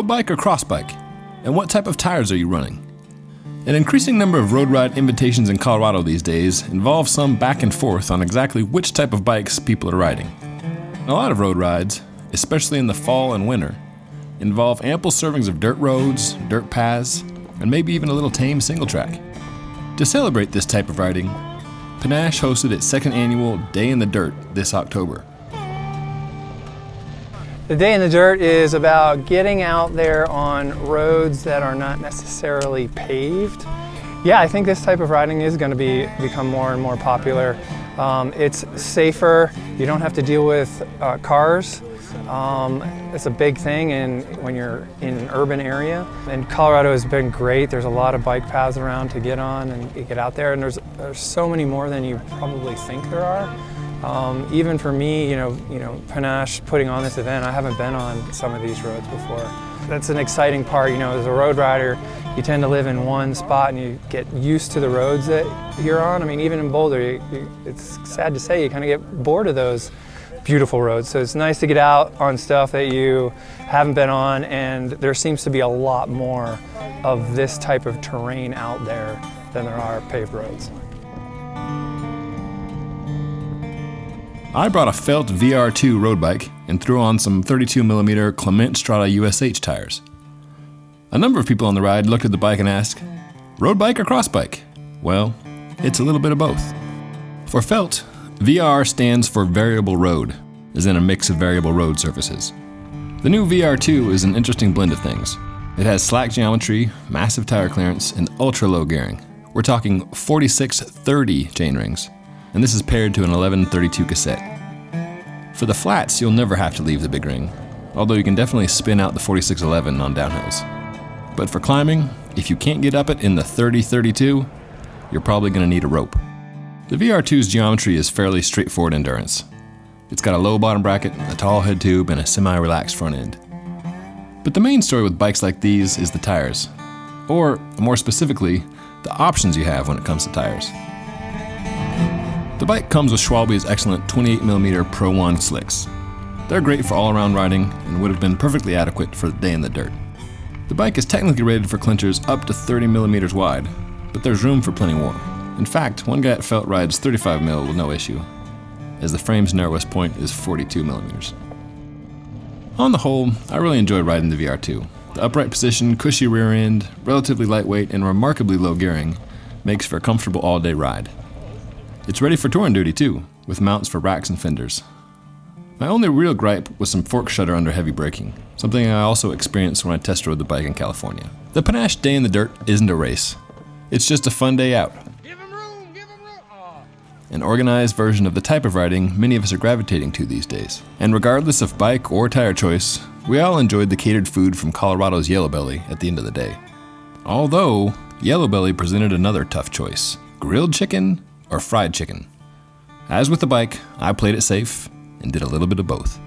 road bike or cross bike? And what type of tires are you running? An increasing number of road ride invitations in Colorado these days involve some back and forth on exactly which type of bikes people are riding. A lot of road rides, especially in the fall and winter, involve ample servings of dirt roads, dirt paths, and maybe even a little tame single track. To celebrate this type of riding, Panache hosted its second annual Day in the Dirt this October. The Day in the Dirt is about getting out there on roads that are not necessarily paved. Yeah, I think this type of riding is going to become more and more popular. It's safer. You don't have to deal with cars. It's a big thing when you're in an urban area. And Colorado has been great. There's a lot of bike paths around to get on and get out there. And there's so many more than you probably think there are. Even for me, you know, Panache putting on this event, I haven't been on some of these roads before. That's an exciting part. You know, as a road rider, you tend to live in one spot and you get used to the roads that you're on. I mean, even in Boulder, it's sad to say, you kind of get bored of those beautiful roads. So it's nice to get out on stuff that you haven't been on, and there seems to be a lot more of this type of terrain out there than there are paved roads. I brought a Felt VR2 road bike and threw on some 32mm Clement Strada USH tires. A number of people on the ride looked at the bike and asked, road bike or cross bike? Well, it's a little bit of both. For Felt, VR stands for variable road, as in a mix of variable road surfaces. The new VR2 is an interesting blend of things. It has slack geometry, massive tire clearance, and ultra-low gearing. We're talking 4630 chainrings, and this is paired to an 1132 cassette. For the flats, you'll never have to leave the big ring, although you can definitely spin out the 4611 on downhills. But for climbing, if you can't get up it in the 3032, you're probably going to need a rope. The VR2's geometry is fairly straightforward endurance. It's got a low bottom bracket, a tall head tube, and a semi-relaxed front end. But the main story with bikes like these is the tires, or more specifically, the options you have when it comes to tires. The bike comes with Schwalbe's excellent 28mm Pro 1 slicks. They're great for all-around riding and would have been perfectly adequate for the Day in the Dirt. The bike is technically rated for clinchers up to 30mm wide, but there's room for plenty more. In fact, one guy at Felt rides 35mm with no issue, as the frame's narrowest point is 42mm. On the whole, I really enjoyed riding the VR2. The upright position, cushy rear end, relatively lightweight, and remarkably low gearing makes for a comfortable all-day ride. It's ready for touring duty too, with mounts for racks and fenders. My only real gripe was some fork shudder under heavy braking, something I also experienced when I test rode the bike in California. The Panache Day in the Dirt isn't a race. It's just a fun day out. Give 'em room, give 'em room. Oh. An organized version of the type of riding many of us are gravitating to these days. And regardless of bike or tire choice, we all enjoyed the catered food from Colorado's Yellow Belly at the end of the day. Although, Yellow Belly presented another tough choice: grilled chicken or fried chicken. As with the bike, I played it safe and did a little bit of both.